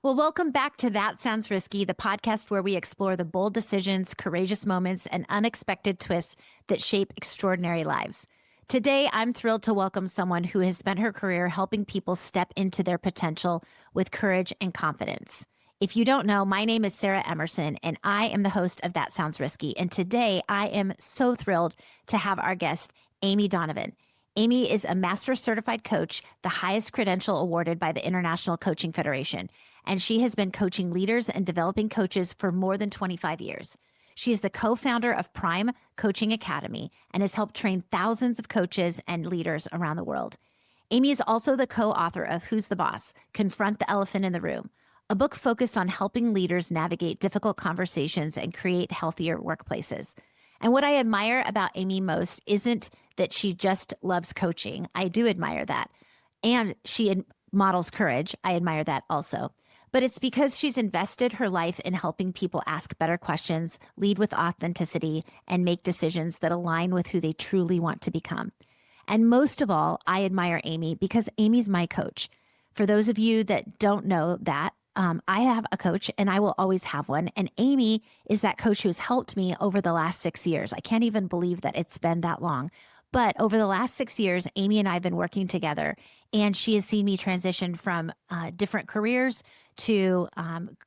Well, welcome back to That Sounds Risky, the podcast where we explore the bold decisions, courageous moments, and unexpected twists that shape extraordinary lives. Today, I'm thrilled to welcome someone who has spent her career helping people step into their potential with courage and confidence. If you don't know, my name is Sara Emmerson, and I am the host of That Sounds Risky. And today, I am so thrilled to have our guest, Amy Donovan. Amy is a master certified coach, the highest credential awarded by the International Coaching Federation, and she has been coaching leaders and developing coaches for more than 25 years. She is the co-founder of Prime Coaching Academy and has helped train thousands of coaches and leaders around the world. Amy is also the co-author of Who's the Boss? Confront the Elephant in the Room, a book focused on helping leaders navigate difficult conversations and create healthier workplaces. And what I admire about Amy most isn't that she just loves coaching. I do admire that. And she models courage. I admire that also. But it's because she's invested her life in helping people ask better questions, lead with authenticity, and make decisions that align with who they truly want to become. And most of all, I admire Amy because Amy's my coach. For those of you that don't know that, I have a coach and I will always have one. And Amy is that coach who's helped me over the last 6 years. I can't even believe that it's been that long. But over the last 6 years, Amy and I have been working together, and she has seen me transition from different careers to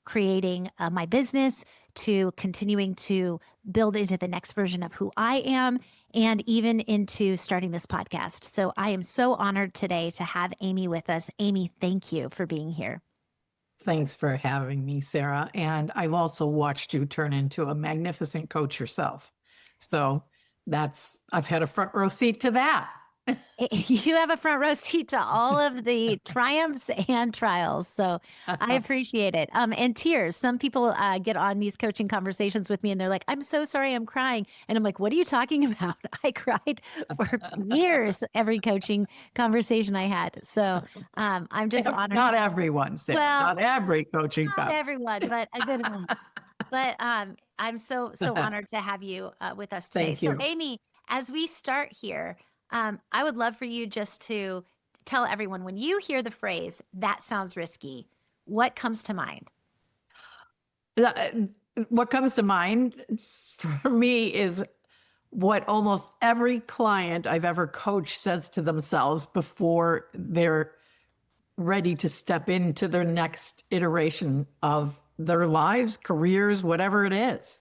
creating my business, to continuing to build into the next version of who I am, and even into starting this podcast. So I am so honored today to have Amy with us. Amy, thank you for being here. Thanks for having me, Sarah. And I've also watched you turn into a magnificent coach yourself. So I've had a front row seat to that. You have a front row seat to all of the triumphs and trials. So I appreciate it. And tears. Some people get on these coaching conversations with me and they're like, I'm so sorry, I'm crying. And I'm like, what are you talking about? I cried for years, every coaching conversation I had. So I'm just honored. Not everyone, Sarah. Well, not every coaching. Not everyone, but a good one. But I'm so honored to have you with us today. Thank you. So Amy, as we start here, I would love for you just to tell everyone, when you hear the phrase, that sounds risky, what comes to mind? What comes to mind for me is what almost every client I've ever coached says to themselves before they're ready to step into their next iteration of their lives, careers, whatever it is.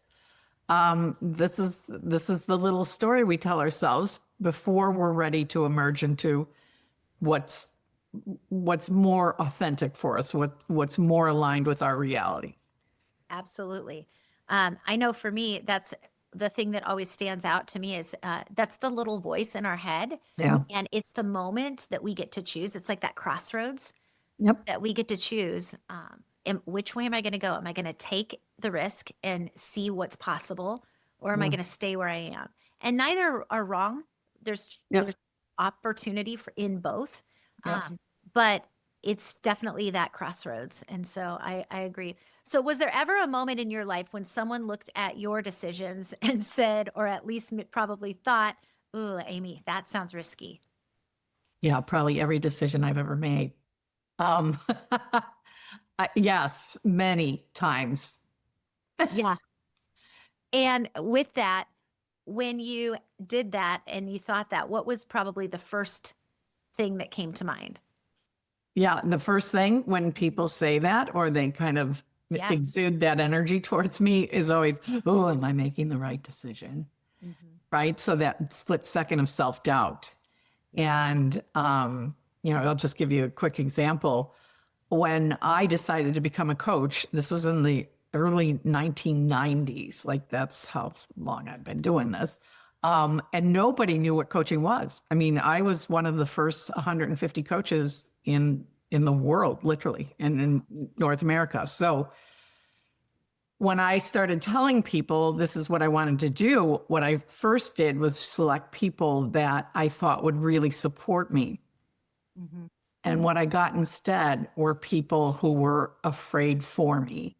This is the little story we tell ourselves before we're ready to emerge into what's more authentic for us, what's more aligned with our reality. Absolutely. I know for me, that's the thing that always stands out to me is that's the little voice in our head. Yeah. And it's the moment that we get to choose. It's like that crossroads Yep. that we get to choose. Which way am I going to go? Am I going to take the risk and see what's possible, or am I going to stay where I am? And neither are wrong. There's opportunity in both, but it's definitely that crossroads. And so I agree. So was there ever a moment in your life when someone looked at your decisions and said, or at least probably thought, "Ooh, Amy, that sounds risky"? Yeah, probably every decision I've ever made. Yes, many times. Yeah. And with that, when you did that and you thought that, what was probably the first thing that came to mind? Yeah, the first thing when people say that, or they kind of exude that energy towards me, is always, oh, am I making the right decision? Mm-hmm. Right? So that split second of self-doubt. And, I'll just give you a quick example. When I decided to become a coach, this was in the early 1990s. Like, that's how long I've been doing this. And nobody knew what coaching was. I mean, I was one of the first 150 coaches in the world, literally, and in North America. So when I started telling people this is what I wanted to do, what I first did was select people that I thought would really support me. Mm-hmm. And what I got instead were people who were afraid for me.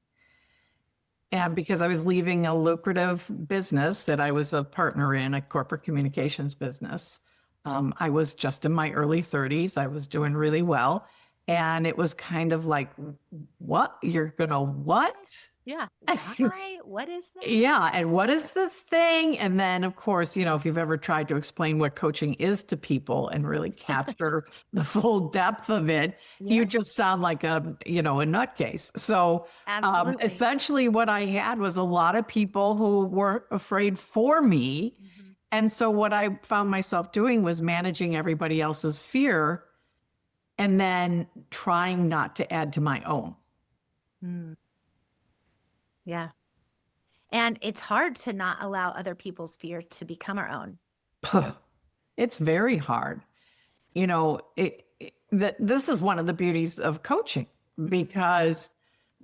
And because I was leaving a lucrative business that I was a partner in, a corporate communications business, I was just in my early 30s. I was doing really well. And it was kind of like, what? You're gonna what? Yeah. Why? What is that? Yeah. And what is this thing? And then, of course, if you've ever tried to explain what coaching is to people and really capture the full depth of it, you just sound like a nutcase. So Absolutely. essentially what I had was a lot of people who were afraid for me. And so what I found myself doing was managing everybody else's fear and then trying not to add to my own. Yeah. And it's hard to not allow other people's fear to become our own. It's very hard. This is one of the beauties of coaching, because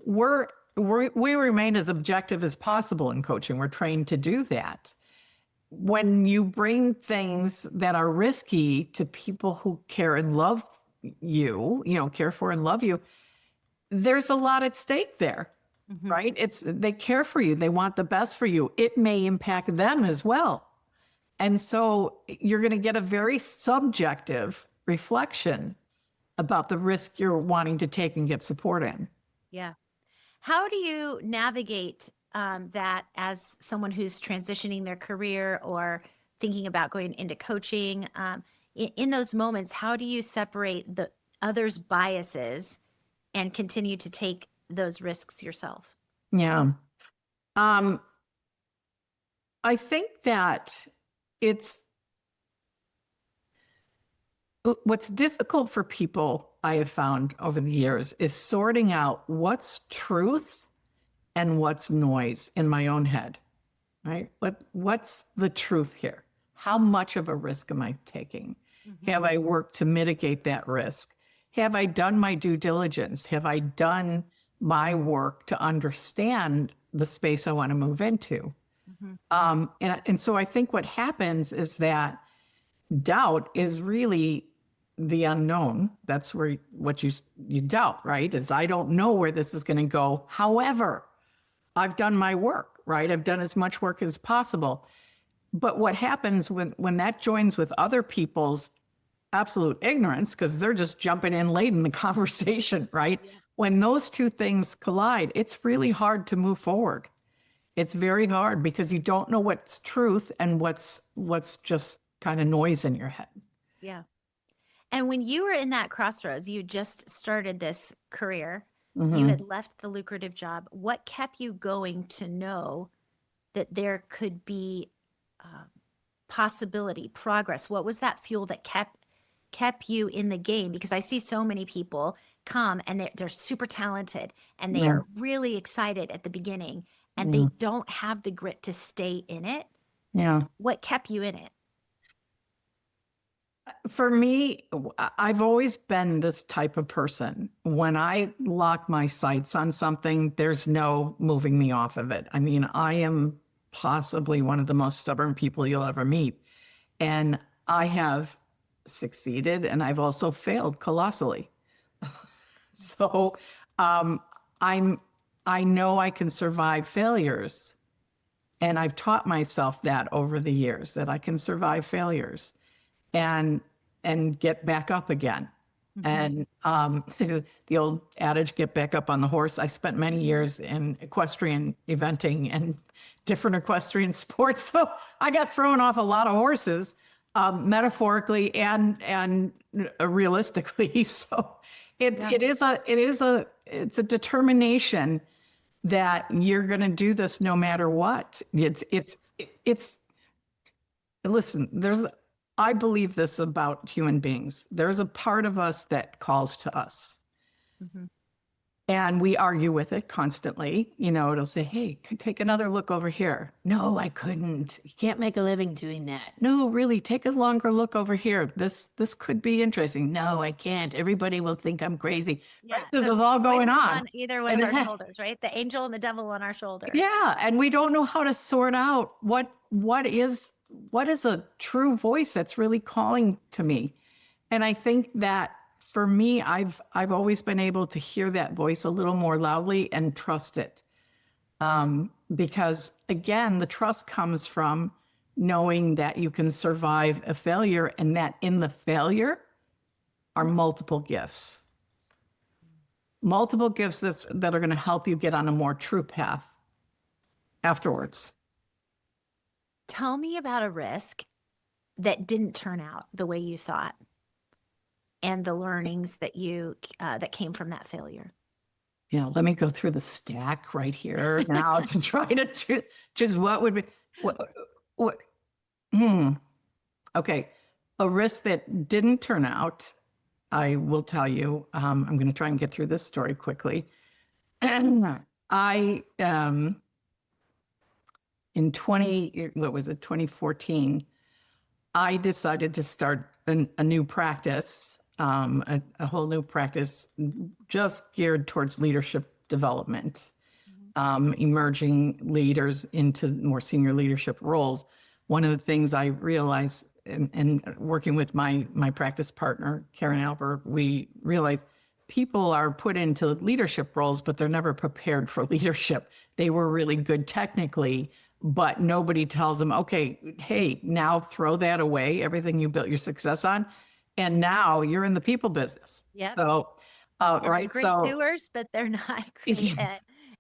we remain as objective as possible in coaching. We're trained to do that. When you bring things that are risky to people who care and love you, care for and love you, there's a lot at stake there, right? They care for you. They want the best for you. It may impact them as well. And so you're going to get a very subjective reflection about the risk you're wanting to take and get support in. Yeah. How do you navigate that as someone who's transitioning their career or thinking about going into coaching? In those moments, how do you separate the others' biases and continue to take those risks yourself? Yeah. I think that what's difficult for people, I have found over the years, is sorting out what's truth and what's noise in my own head, right? What's the truth here? How much of a risk am I taking? Have I worked to mitigate that risk? Have I done my due diligence? Have I done my work to understand the space I want to move into? And so I think what happens is that doubt is really the unknown. That's where what you doubt, right? Is I don't know where this is going to go. However, I've done my work, right? I've done as much work as possible. But what happens when that joins with other people's absolute ignorance, because they're just jumping in late in the conversation, right? Yeah. When those two things collide, it's really hard to move forward. It's very hard because you don't know what's truth and what's just kind of noise in your head. Yeah. And when you were in that crossroads, you just started this career, you had left the lucrative job. What kept you going to know that there could be possibility, progress? What was that fuel that kept you in the game? Because I see so many people come and they're super talented and they are really excited at the beginning and they don't have the grit to stay in it. Yeah. What kept you in it? For me, I've always been this type of person. When I lock my sights on something, there's no moving me off of it. I mean, I am possibly one of the most stubborn people you'll ever meet. And I have succeeded and I've also failed colossally. So I know I can survive failures. And I've taught myself that over the years, that I can survive failures and get back up again. And the old adage, get back up on the horse. I spent many years in equestrian eventing and different equestrian sports. So I got thrown off a lot of horses, metaphorically and realistically. So it's a determination that you're going to do this no matter what. Listen, I believe this about human beings. There's a part of us that calls to us. And we argue with it constantly. It'll say, hey, take another look over here. No, I couldn't. You can't make a living doing that. No, really, take a longer look over here. This could be interesting. No, I can't. Everybody will think I'm crazy. Yeah, this is all going on. Either one of our shoulders, right? The angel and the devil on our shoulders. Yeah, and we don't know how to sort out what is a true voice that's really calling to me. And I think that for me, I've always been able to hear that voice a little more loudly and trust it. Because again, the trust comes from knowing that you can survive a failure and that in the failure are multiple gifts. multiple gifts that are going to help you get on a more true path afterwards. Tell me about a risk that didn't turn out the way you thought and the learnings that that came from that failure. Yeah, let me go through the stack right here now to try to choose what would be what. Okay, a risk that didn't turn out. I will tell you. I'm going to try and get through this story quickly. I in 2014, I decided to start a new practice, a whole new practice just geared towards leadership development, emerging leaders into more senior leadership roles. One of the things I realized and working with my practice partner, Karen Albert, we realized people are put into leadership roles, but they're never prepared for leadership. They were really good technically, but nobody tells them, okay, hey, now throw that away, everything you built your success on, and now you're in the people business. Yeah. So, right. Great doers, but they're not great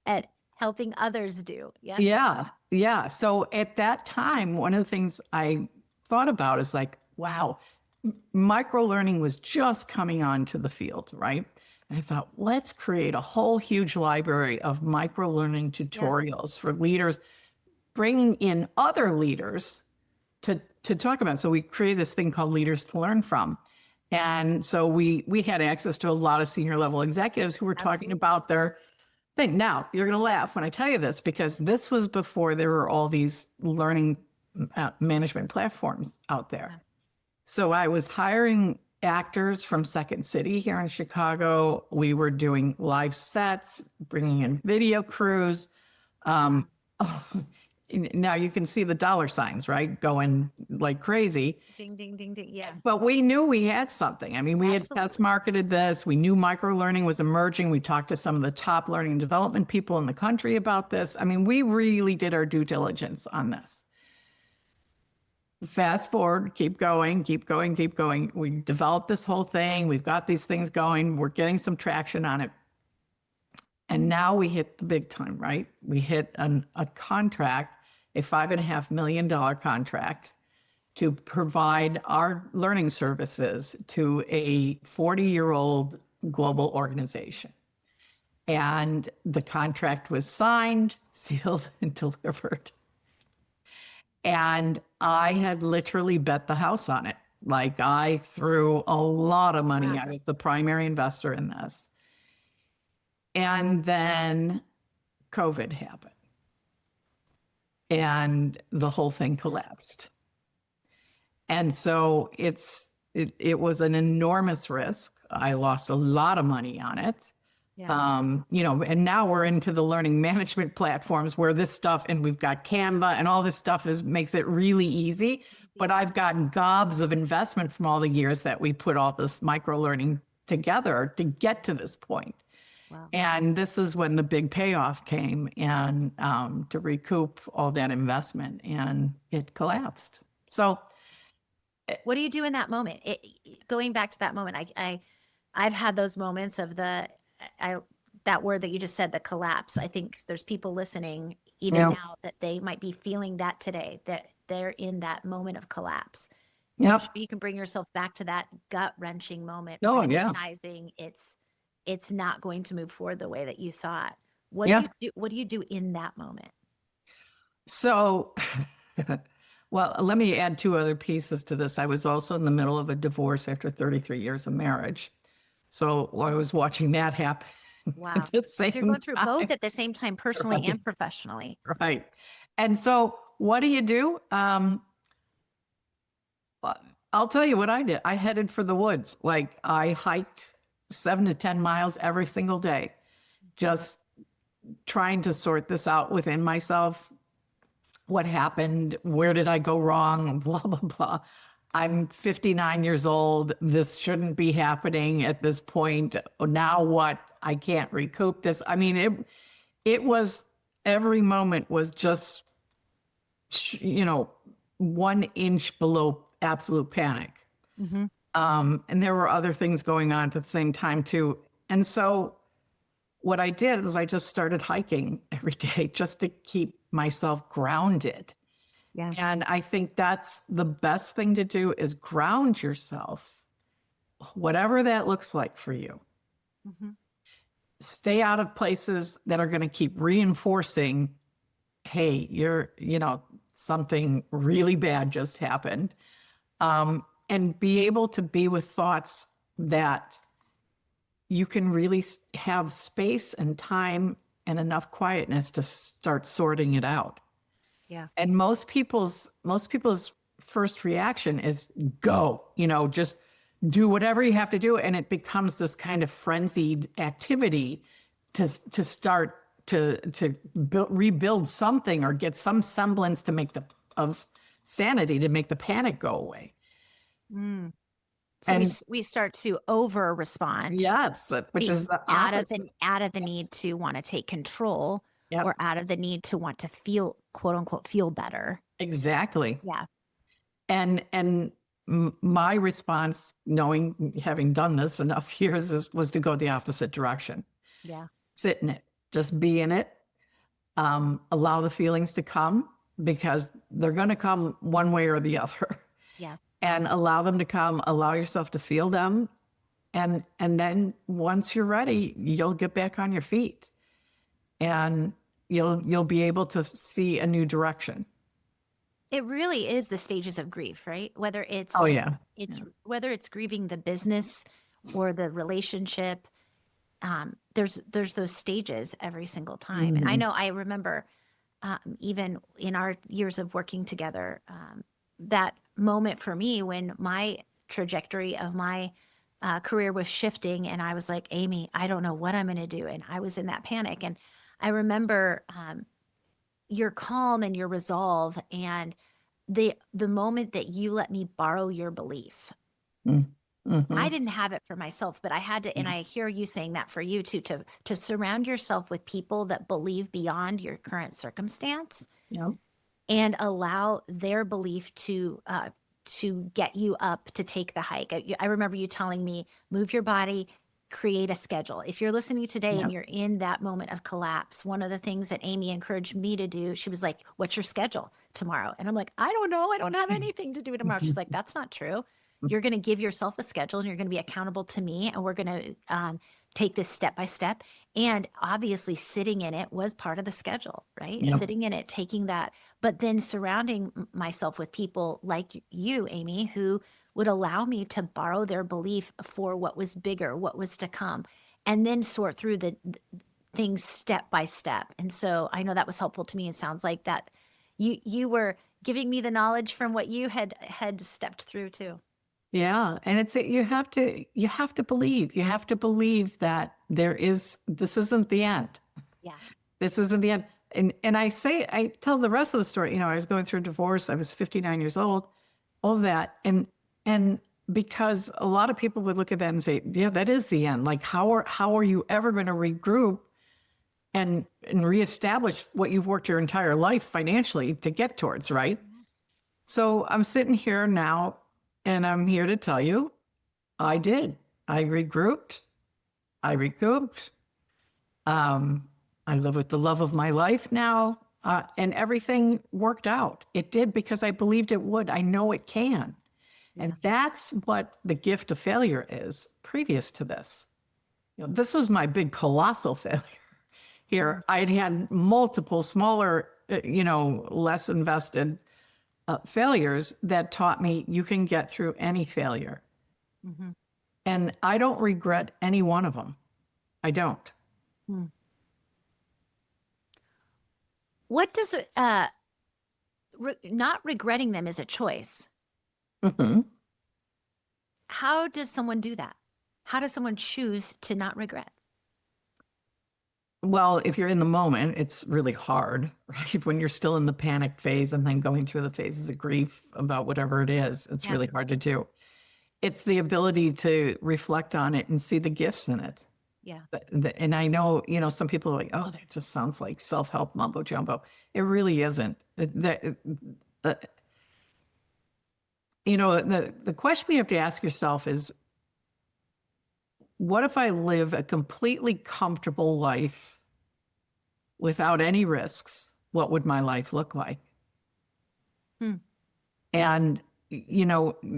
at helping others do. Yeah. Yeah. Yeah. So at that time, one of the things I thought about is like, wow, micro learning was just coming onto the field, right? And I thought, let's create a whole huge library of micro learning tutorials for leaders, bringing in other leaders to talk about. So we created this thing called Leaders to Learn From. And so we had access to a lot of senior level executives who were talking about their thing. Now, you're going to laugh when I tell you this, because this was before there were all these learning management platforms out there. Yeah. So I was hiring actors from Second City here in Chicago. We were doing live sets, bringing in video crews. Now you can see the dollar signs, right? Going like crazy. Ding, ding, ding, ding. Yeah. But we knew we had something. I mean, we had test marketed this. We knew micro learning was emerging. We talked to some of the top learning and development people in the country about this. I mean, we really did our due diligence on this. Fast forward, keep going, keep going, keep going. We developed this whole thing. We've got these things going. We're getting some traction on it. And now we hit the big time, right? We hit a contract, a $5.5 million contract to provide our learning services to a 40-year-old global organization. And the contract was signed, sealed, and delivered. And I had literally bet the house on it. Like, I threw a lot of money. I was the primary investor in this. And then COVID happened. And the whole thing collapsed. And so it was an enormous risk. I lost a lot of money on it. Yeah. And now we're into the learning management platforms where this stuff, and we've got Canva and all this stuff makes it really easy. But I've gotten gobs of investment from all the years that we put all this micro learning together to get to this point. Wow. And this is when the big payoff came, and to recoup all that investment, and it collapsed. So what do you do in that moment? Going back to that moment, I've had those moments of that word that you just said, the collapse. I think there's people listening even now that they might be feeling that today, that they're in that moment of collapse. Yeah, you can bring yourself back to that gut-wrenching moment, recognizing it's not going to move forward the way that you thought. What do you do in that moment? So, well, let me add two other pieces to this. I was also in the middle of a divorce after 33 years of marriage. So I was watching that happen. Wow. So you're going through both at the same time, personally and professionally. Right. And so what do? I'll tell you what I did. I headed for the woods. Like, I hiked 7 to 10 miles every single day, just trying to sort this out within myself. What happened? Where did I go wrong? Blah, blah, blah. I'm 59 years old. This shouldn't be happening at this point. Now what? I can't recoup this. I mean, it was, every moment was just, 1 inch below absolute panic. Mm-hmm. And there were other things going on at the same time too. And so what I did is I just started hiking every day just to keep myself grounded. Yeah. And I think that's the best thing to do is ground yourself, whatever that looks like for you. Mm-hmm. Stay out of places that are going to keep reinforcing, hey, something really bad just happened. And be able to be with thoughts that you can really have space and time and enough quietness to start sorting it out. Yeah. And most people's first reaction is go, just do whatever you have to do. And it becomes this kind of frenzied activity to start to rebuild something or get some semblance of sanity to make the panic go away. Mm. So we start to over respond. Yes, which is the opposite. Out of the need to want to take control, Yep. or out of the need to want to feel, quote unquote, feel better. Exactly. Yeah. And my response, having done this enough years, was to go the opposite direction. Yeah. Sit in it, just be in it. Allow the feelings to come because they're going to come one way or the other. Yeah. And allow them to come, allow yourself to feel them. And then once you're ready, you'll get back on your feet and you'll be able to see a new direction. It really is the stages of grief, right? Whether it's whether it's grieving the business or the relationship, there's those stages every single time. Mm-hmm. And I remember even in our years of working together, that moment for me when my trajectory of my career was shifting, and I was like, Amy, I don't know what I'm going to do, and I was in that panic. And I remember your calm and your resolve, and the moment that you let me borrow your belief. Mm-hmm. I didn't have it for myself, but I had to, and I hear you saying that for you too, to surround yourself with people that believe beyond your current circumstance. Yep. And allow their belief to get you up to take the hike. I remember you telling me, move your body, create a schedule. If you're listening today and you're in that moment of collapse, one of the things that Amy encouraged me to do, she was like, what's your schedule tomorrow? And I'm like, I don't know. I don't have anything to do tomorrow. She's like, that's not true. You're going to give yourself a schedule and you're going to be accountable to me. And we're going to take this step by step. And obviously sitting in it was part of the schedule, right? Yep. Sitting in it, taking that, but then surrounding myself with people like you, Amy, who would allow me to borrow their belief for what was bigger, what was to come, and then sort through the things step by step. And so I know that was helpful to me. It sounds like that you were giving me the knowledge from what you had stepped through too. Yeah. And you have to believe that this isn't the end. Yeah. This isn't the end. And I tell the rest of the story, I was going through a divorce. I was 59 years old, all of that. And because a lot of people would look at that and say, yeah, that is the end. Like, how are you ever going to regroup and reestablish what you've worked your entire life financially to get towards, right? Mm-hmm. So I'm sitting here now, and I'm here to tell you, I did. I regrouped. I recouped. I live with the love of my life now, and everything worked out. It did because I believed it would. I know it can. Yeah. And that's what the gift of failure is previous to this. This was my big colossal failure here. I'd had multiple smaller, less invested failures that taught me you can get through any failure. Mm-hmm. And I don't regret any one of them. I don't. What does not regretting them is a choice? Mm-hmm. How does someone do that? How does someone choose to not regret? Well, if you're in the moment, it's really hard, right? When you're still in the panic phase and then going through the phases of grief about whatever it is, it's really hard to do. It's the ability to reflect on it and see the gifts in it. Yeah. And I know, some people are like, oh, that just sounds like self-help mumbo jumbo. It really isn't. The question you have to ask yourself is, what if I live a completely comfortable life without any risks? What would my life look like? And,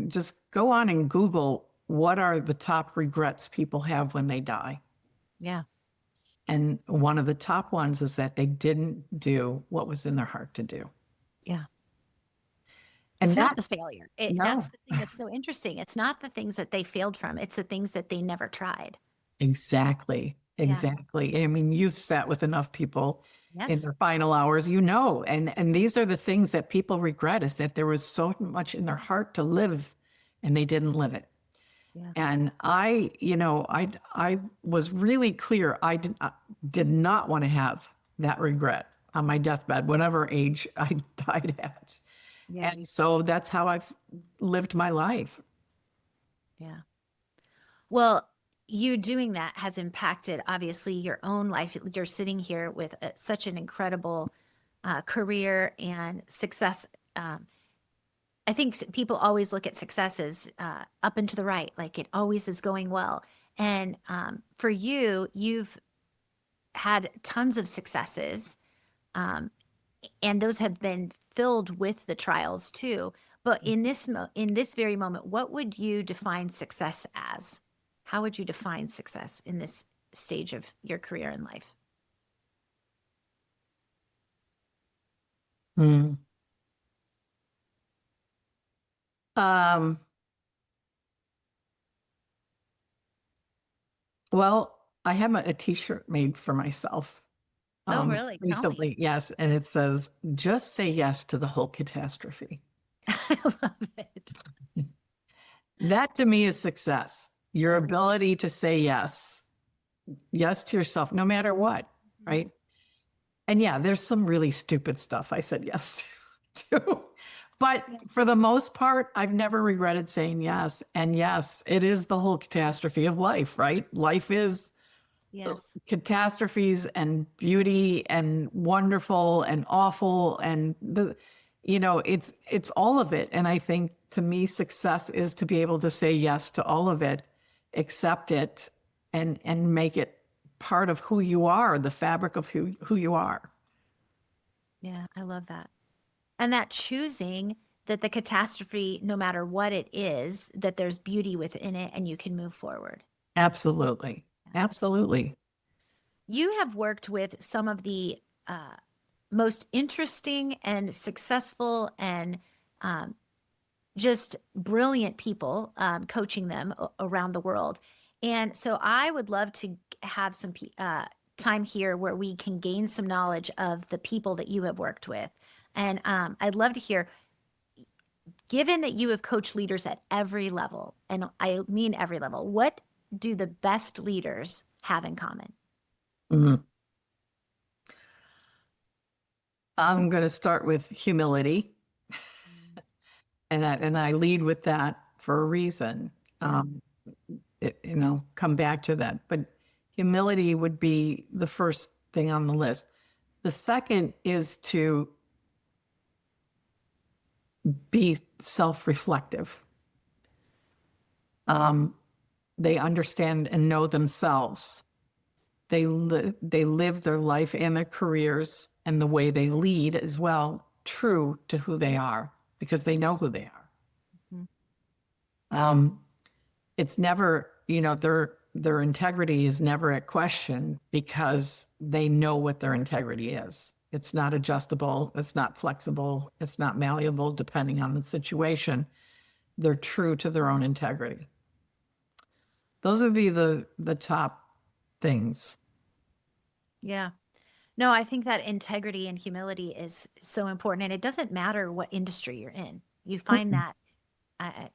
just go on and Google what are the top regrets people have when they die. Yeah. And one of the top ones is that they didn't do what was in their heart to do. Yeah. And it's not the failure. No. That's the thing that's so interesting. It's not the things that they failed from. It's the things that they never tried. Exactly. Exactly. I mean, you've sat with enough people in Yes. their final hours, and these are the things that people regret, is that there was so much in their heart to live and they didn't live it. Yeah. And I was really clear. I did not want to have that regret on my deathbed, whatever age I died at. Yeah. And so that's how I've lived my life. Yeah. Well, you doing that has impacted obviously your own life. You're sitting here with such an incredible career and success. I think people always look at success as up and to the right, like it always is going well. And for you, you've had tons of successes, and those have been filled with the trials too. But in this very moment, what would you define success as? How would you define success in this stage of your career and life? Well, I have a t-shirt made for myself Oh, really? Tell me. recently. Yes. And it says, just say yes to the whole catastrophe. I love it. That to me is success. Your ability to say yes to yourself, no matter what, right? And yeah, there's some really stupid stuff I said yes to too. But for the most part, I've never regretted saying yes. And yes, it is the whole catastrophe of life, right? Life is Yes. catastrophes and beauty and wonderful and awful. And it's all of it. And I think to me, success is to be able to say yes to all of it, accept it, and make it part of who you are, the fabric of who you are. Yeah, I love that. And that choosing that the catastrophe, no matter what it is, that there's beauty within it and you can move forward. Absolutely. Absolutely. You have worked with some of the most interesting and successful and just brilliant people, coaching them around the world. And so I would love to have some time here where we can gain some knowledge of the people that you have worked with. And I'd love to hear, given that you have coached leaders at every level, and I mean every level, what do the best leaders have in common? Mm-hmm. I'm going to start with humility. And I lead with that for a reason. Come back to that. But humility would be the first thing on the list. The second is to be self-reflective. They understand and know themselves. They live their life and their careers and the way they lead as well, true to who they are, because they know who they are. Mm-hmm. It's never, their integrity is never at question because they know what their integrity is. It's not adjustable. It's not flexible. It's not malleable depending on the situation. They're true to their own integrity. Those would be the top things. Yeah. No, I think that integrity and humility is so important. And it doesn't matter what industry you're in. You find that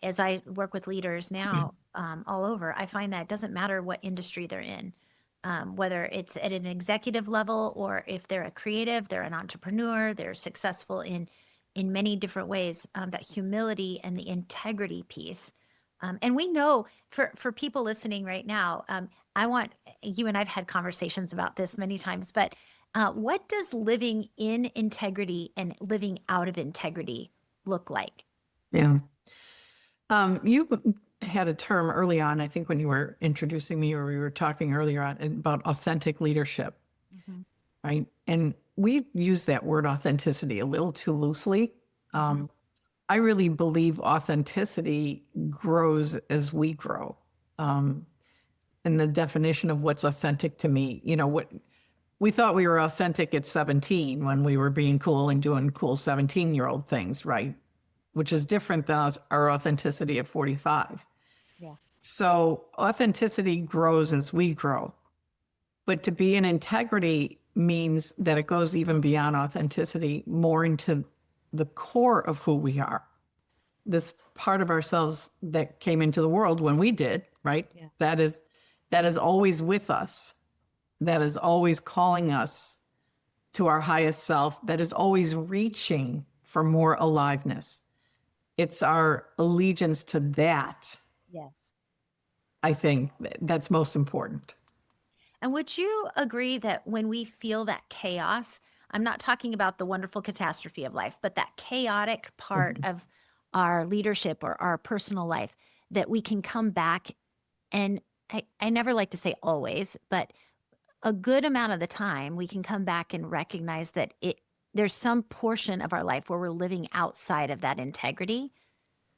as I work with leaders now all over, I find that it doesn't matter what industry they're in, whether it's at an executive level or if they're a creative, they're an entrepreneur, they're successful in many different ways, that humility and the integrity piece. And we know for people listening right now, I want you and I've had conversations about this many times, but what does living in integrity and living out of integrity look like? Yeah. You had a term early on, I think when you were introducing me or we were talking earlier on about authentic leadership, right? And we use that word authenticity a little too loosely. I really believe authenticity grows as we grow. And the definition of what's authentic to me, what we thought we were authentic at 17 when we were being cool and doing cool 17-year-old things, right? Which is different than our authenticity at 45. Yeah. So authenticity grows as we grow. But to be in integrity means that it goes even beyond authenticity, more into the core of who we are. This part of ourselves that came into the world when we did, right? Yeah. That is always with us. That is always calling us to our highest self. That is always reaching for more aliveness. It's our allegiance to that. Yes. I think that's most important. And would you agree that when we feel that chaos, I'm not talking about the wonderful catastrophe of life, but that chaotic part of our leadership or our personal life, that we can come back, and I never like to say always, but a good amount of the time we can come back and recognize that there's some portion of our life where we're living outside of that integrity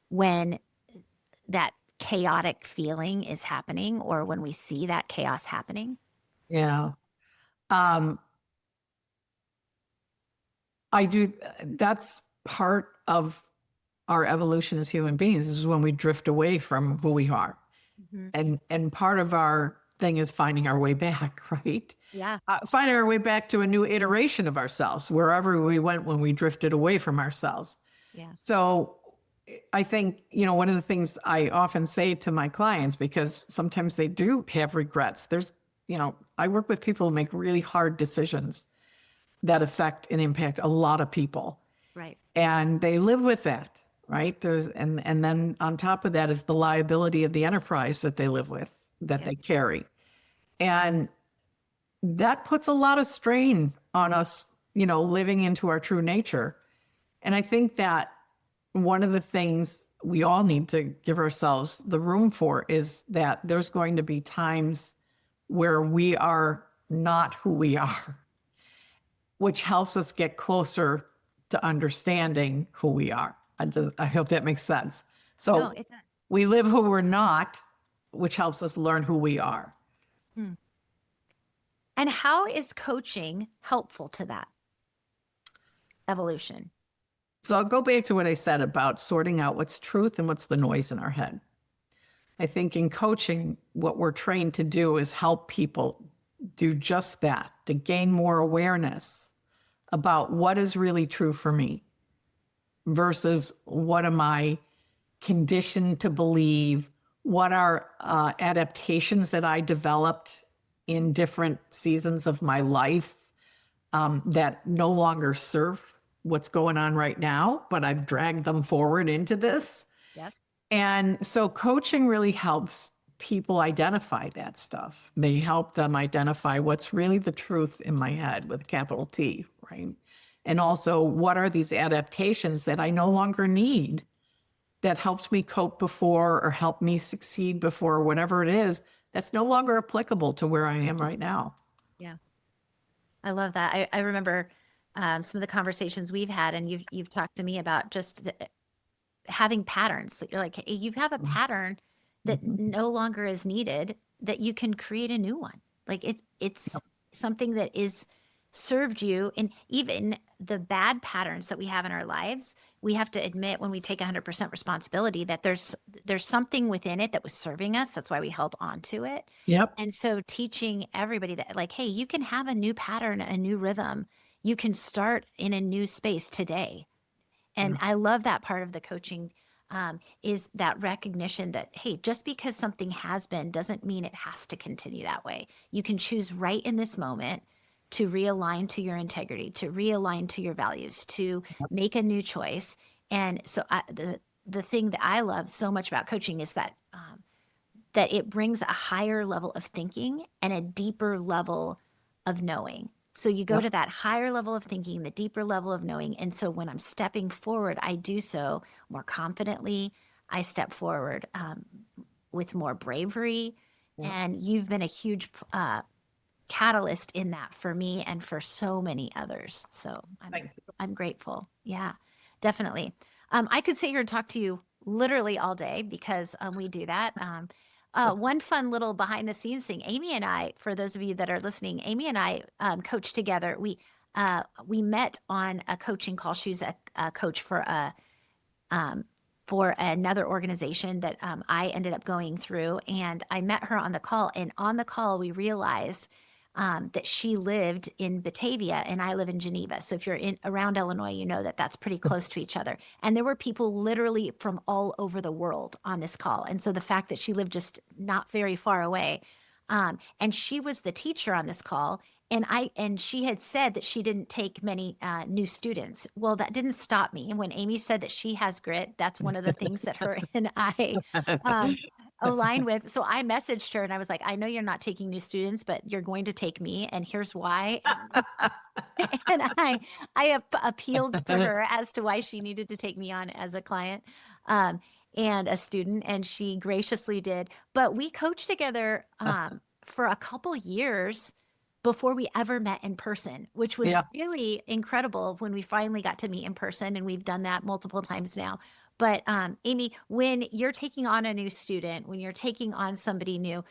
when that chaotic feeling is happening, or when we see that chaos happening? Yeah. I do. That's part of our evolution as human beings, is when we drift away from who we are. And part of our thing is finding our way back, right? Yeah. Finding our way back to a new iteration of ourselves, wherever we went when we drifted away from ourselves. Yeah. So I think, one of the things I often say to my clients, because sometimes they do have regrets, I work with people who make really hard decisions that affect and impact a lot of people. Right. And they live with that, right? And then on top of that is the liability of the enterprise that they live with, that they carry. And that puts a lot of strain on us, living into our true nature. And I think that one of the things we all need to give ourselves the room for is that there's going to be times where we are not who we are, which helps us get closer to understanding who we are. I hope that makes sense. So No, it does. we live who we're not, which helps us learn who we are. And how is coaching helpful to that evolution? So I'll go back to what I said about sorting out what's truth and what's the noise in our head. I think in coaching, what we're trained to do is help people do just that, to gain more awareness about what is really true for me versus what am I conditioned to believe, what are adaptations that I developed in different seasons of my life that no longer serve what's going on right now, but I've dragged them forward into this. Yep. And so coaching really helps people identify that stuff. They help them identify what's really the truth in my head with a capital T, right? And also, what are these adaptations that I no longer need that helps me cope before or help me succeed before, or whatever it is, that's no longer applicable to where I am right now. Yeah. I love that. I remember some of the conversations we've had, and you've talked to me about just having patterns. So you're like, hey, you have a pattern that no longer is needed, that you can create a new one. Like it's something that is served you. And even the bad patterns that we have in our lives, we have to admit, when we take 100% responsibility, that there's something within it that was serving us. That's why we held on to it. Yep. And so teaching everybody that, like, hey, you can have a new pattern, a new rhythm. You can start in a new space today. And I love that part of the coaching, is that recognition that, hey, just because something has been doesn't mean it has to continue that way. You can choose right in this moment to realign to your integrity, to realign to your values, to make a new choice. And so the thing that I love so much about coaching is that that it brings a higher level of thinking and a deeper level of knowing. So you go to that higher level of thinking, the deeper level of knowing. And so when I'm stepping forward, I do so more confidently. I step forward with more bravery. And you've been a huge catalyst in that for me and for so many others. So I'm grateful. Yeah, definitely. I could sit here and talk to you literally all day because we do that. One fun little behind the scenes thing, Amy and I, for those of you that are listening, Amy and I coach together. We met on a coaching call. She's a coach for another organization that I ended up going through, and I met her on the call. And on the call, we realized that she lived in Batavia and I live in Geneva. So if you're around Illinois, you know that that's pretty close to each other. And there were people literally from all over the world on this call. And so the fact that she lived just not very far away, and she was the teacher on this call. And she had said that she didn't take many new students. Well, that didn't stop me. And when Amy said that she has grit, that's one of the things that her and I align with. So I messaged her and I was like, I know you're not taking new students, but you're going to take me. And here's why. And I appealed to her as to why she needed to take me on as a client and a student. And she graciously did. But we coached together for a couple years before we ever met in person, which was really incredible when we finally got to meet in person. And we've done that multiple times now. But Amy, when you're taking on a new student, when you're taking on somebody new,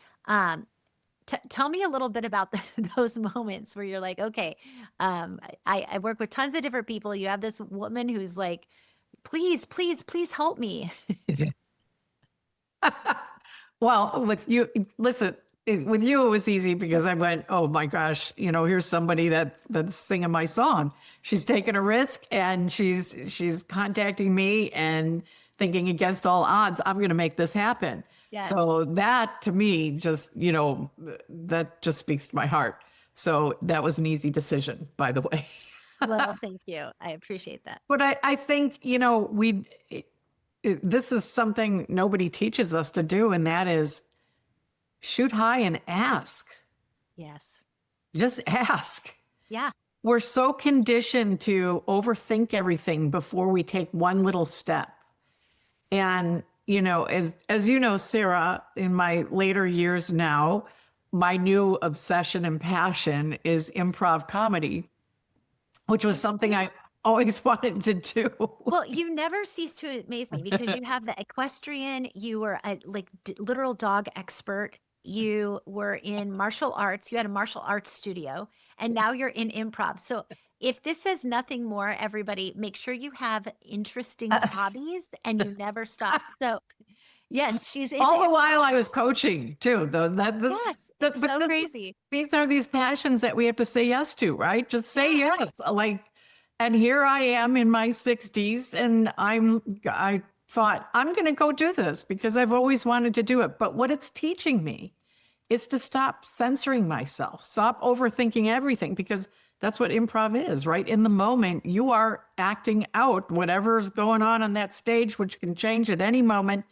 tell me a little bit about those moments where you're like, okay, I work with tons of different people. You have this woman who's like, please, please, please help me. Well, with you, listen, with you, it was easy because I went, oh my gosh, here's somebody that's singing my song. She's taking a risk and she's contacting me and thinking against all odds, I'm going to make this happen. Yes. So that to me, just, that just speaks to my heart. So that was an easy decision, by the way. Well, thank you. I appreciate that. But I think, this is something nobody teaches us to do. And that is shoot high and ask. Yes. Just ask. Yeah. We're so conditioned to overthink everything before we take one little step. And, as you know, Sara, in my later years now, my new obsession and passion is improv comedy, which was something I always wanted to do. Well, you never cease to amaze me because you have the equestrian, you were a literal dog expert. You were in martial arts, you had a martial arts studio, and now you're in improv. So if this says nothing more, everybody, make sure you have interesting hobbies and you never stop. So yes, she's in all the while I was coaching too, though. Yes, it's so crazy. These are these passions that we have to say yes to, right? Just say yes. And here I am in my 60s, and I thought I'm going to go do this because I've always wanted to do it. But what it's teaching me is to stop censoring myself, stop overthinking everything, because that's what improv is, right? In the moment, you are acting out whatever's going on that stage, which can change at any moment.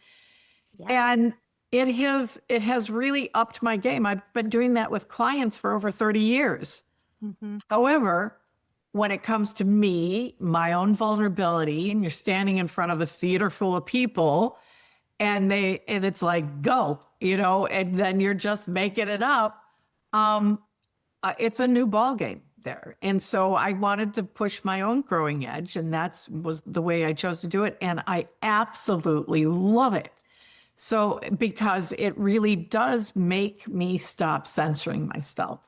Yeah. And it has really upped my game. I've been doing that with clients for over 30 years. Mm-hmm. However, when it comes to me, my own vulnerability, and you're standing in front of a theater full of people and it's like, go, and then you're just making it up. It's a new ball game there. And so I wanted to push my own growing edge, and was the way I chose to do it. And I absolutely love it. So, because it really does make me stop censoring myself.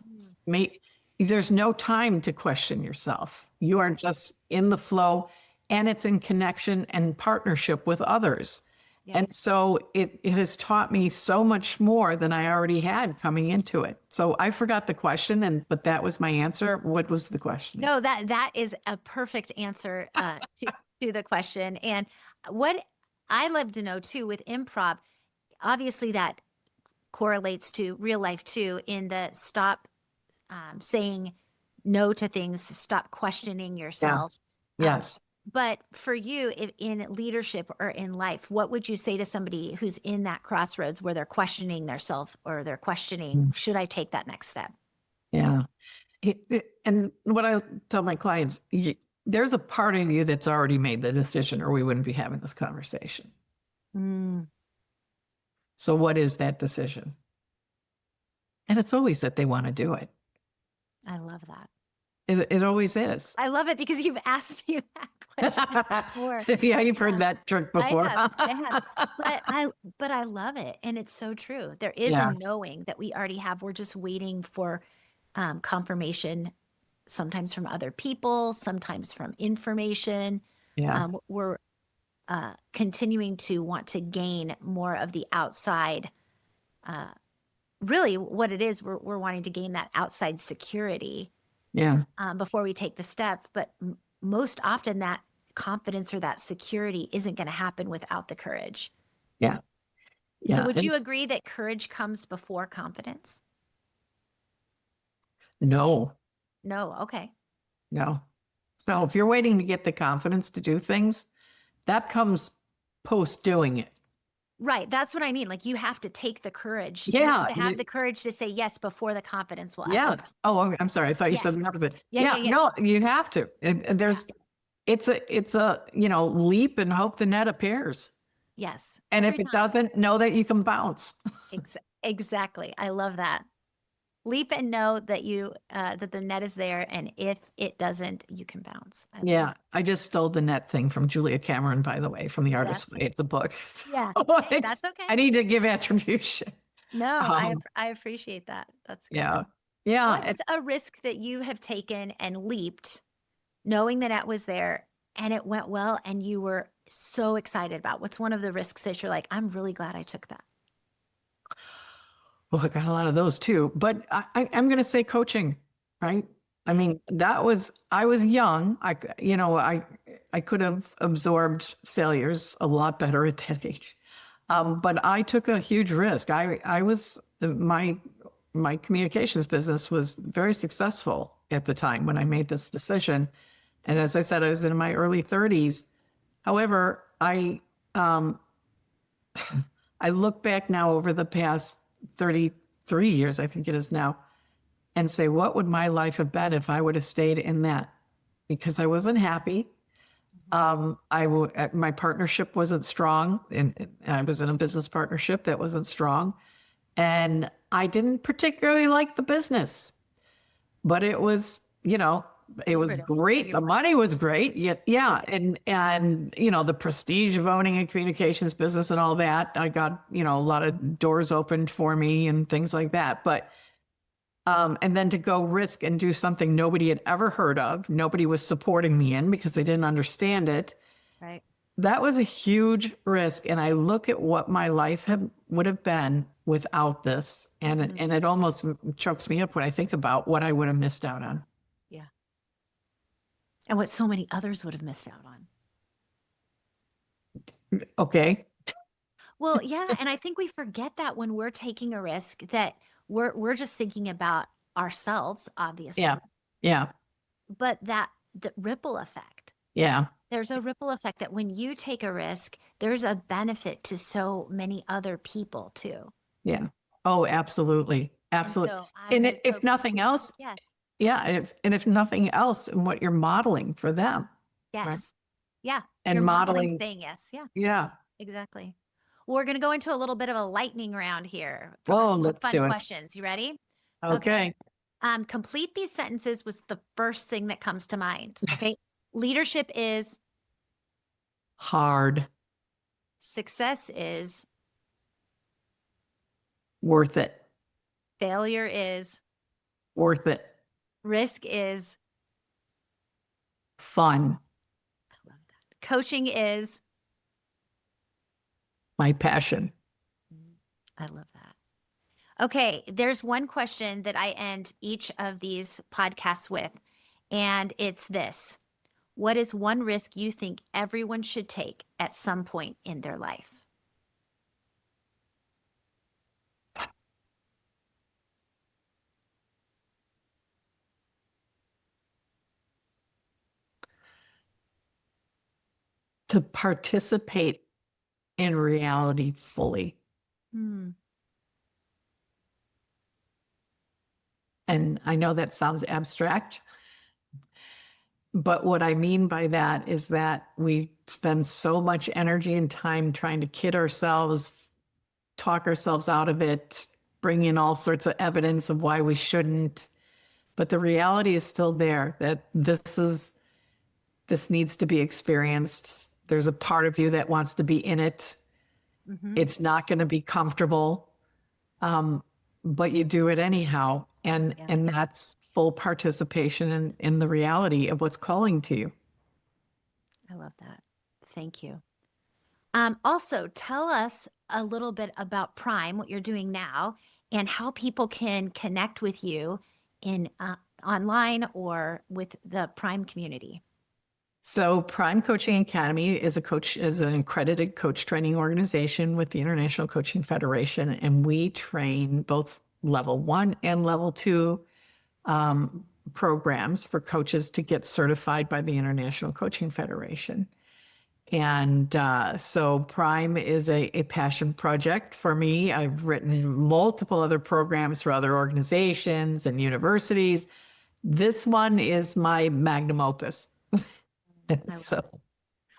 There's no time to question yourself. You are just in the flow, and it's in connection and partnership with others. Yeah. And so it has taught me so much more than I already had coming into it. So I forgot the question, but that was my answer. What was the question? No, that is a perfect answer to the question. And what I love to know too with improv, obviously that correlates to real life too, in the stop saying no to things, stop questioning yourself. Yeah. Yes. But for you in leadership or in life, what would you say to somebody who's in that crossroads where they're questioning themselves or they're questioning, should I take that next step? Yeah. And what I tell my clients, there's a part of you that's already made the decision, or we wouldn't be having this conversation. So what is that decision? And it's always that they want to do it. I love that. It always is. I love it because you've asked me that question before. Yeah, you've heard that trick before. I have. But I love it. And it's so true. There is a knowing that we already have. We're just waiting for confirmation, sometimes from other people, sometimes from information. Yeah. We're continuing to want to gain more of the outside. Really what it is, we're wanting to gain that outside security. Yeah. Before we take the step. But most often that confidence or that security isn't going to happen without the courage. Yeah. So would you agree that courage comes before confidence? No. No. Okay. No. So if you're waiting to get the confidence to do things, that comes post doing it. Right. That's what I mean. Like you have to take the courage. Yeah. You have to have the courage to say yes before the confidence will. Yeah. Oh, I'm sorry. I thought you said the opposite. Yeah. No, you have to. And there's, it's a, leap and hope the net appears. Yes. And if it doesn't, know that you can bounce. Exactly. I love that. Leap and know that that the net is there. And if it doesn't, you can bounce. I just stole the net thing from Julia Cameron, by the way, from The Artist's Way, the book. Yeah. That's okay. I need to give attribution. No, I appreciate that. That's good. Yeah. Yeah. What's a risk that you have taken and leaped, knowing that it was there and it went well and you were so excited about? What's one of the risks that you're like, I'm really glad I took that? Well, I got a lot of those too, but I'm going to say coaching, right? I mean, I was young. I could have absorbed failures a lot better at that age. But I took a huge risk. My communications business was very successful at the time when I made this decision. And as I said, I was in my early 30s. However, I look back now over the past 33 years, I think it is now, and say, what would my life have been if I would have stayed in that? Because I wasn't happy. My partnership wasn't strong, and I was in a business partnership that wasn't strong. And I didn't particularly like the business, but it was, it was great. The money was great. Yeah. And, the prestige of owning a communications business and all that, I got, a lot of doors opened for me and things like that. But, and then to go risk and do something nobody had ever heard of, nobody was supporting me in because they didn't understand it. Right. That was a huge risk. And I look at what my life would have been without this. And it almost chokes me up when I think about what I would have missed out on. Yeah. And what so many others would have missed out on. Okay. Well, yeah. And I think we forget that when we're taking a risk that we're just thinking about ourselves, obviously. Yeah. Yeah. But the ripple effect. Yeah. There's a ripple effect that when you take a risk, there's a benefit to so many other people too. Yeah. Oh, absolutely. Absolutely. And if nothing else, yes. Yeah. If nothing else, and what you're modeling for them. Yes. Right? Yeah. And you're modeling saying yes. Yeah. Yeah. Exactly. Well, we're going to go into a little bit of a lightning round here. Oh, let's fun do it. questions. You ready? Okay. Complete these sentences was the first thing that comes to mind. Okay. Leadership is hard. Success is worth it. Failure is worth it. Risk is fun. I love that. Coaching is my passion. I love that. Okay, there's one question that I end each of these podcasts with, and it's this. What is one risk you think everyone should take at some point in their life? To participate in reality fully. And I know that sounds abstract, but what I mean by that is that we spend so much energy and time trying to kid ourselves talk ourselves out of it, bring in all sorts of evidence of why we shouldn't. But the reality is still there that this needs to be experienced. There's a part of you that wants to be in it. It's not going to be comfortable, but you do it anyhow. And that's full participation in the reality of what's calling to you. I love that. Thank you. Also, tell us a little bit about Prime, what you're doing now, and how people can connect with you in online or with the Prime community. So Prime Coaching Academy is an accredited coach training organization with the International Coaching Federation, and we train both level 1 and level 2 programs for coaches to get certified by the International Coaching Federation. And so Prime is a passion project for me. I've written multiple other programs for other organizations and universities. This one is my magnum opus.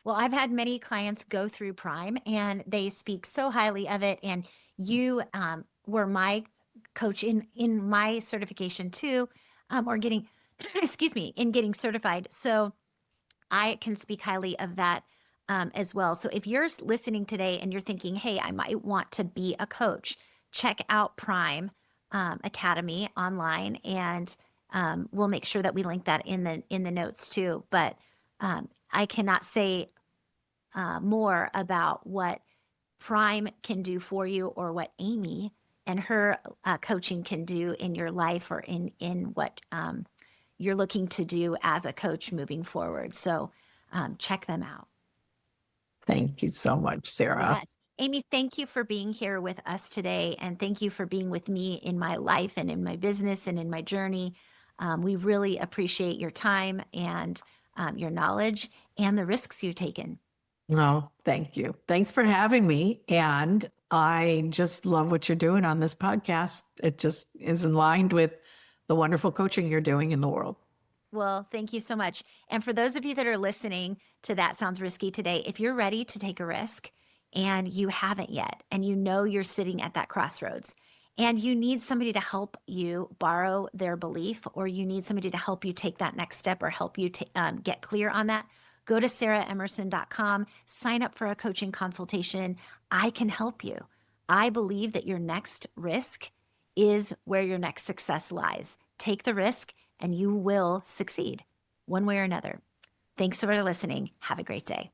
Well, I've had many clients go through Prime and they speak so highly of it. And you were my coach in my certification too, or getting, in getting certified. So I can speak highly of that as well. So if you're listening today and you're thinking, hey, I might want to be a coach, check out Prime Academy online, and we'll make sure that we link that in the notes too. But I cannot say more about what Prime can do for you, or what Amy and her coaching can do in your life, or in what you're looking to do as a coach moving forward. So check them out. Thank you so much, Sara. Yes. Amy, thank you for being here with us today. And thank you for being with me in my life and in my business and in my journey. We really appreciate your time and your knowledge and the risks you've taken. Oh, thank you. Thanks for having me. And I just love what you're doing on this podcast. It just is aligned with the wonderful coaching you're doing in the world. Well, thank you so much. And for those of you that are listening to That Sounds Risky today, if you're ready to take a risk and you haven't yet, and you know you're sitting at that crossroads, and you need somebody to help you borrow their belief, or you need somebody to help you take that next step, or help you get clear on that, go to saraemmerson.com, sign up for a coaching consultation. I can help you. I believe that your next risk is where your next success lies. Take the risk and you will succeed one way or another. Thanks for listening. Have a great day.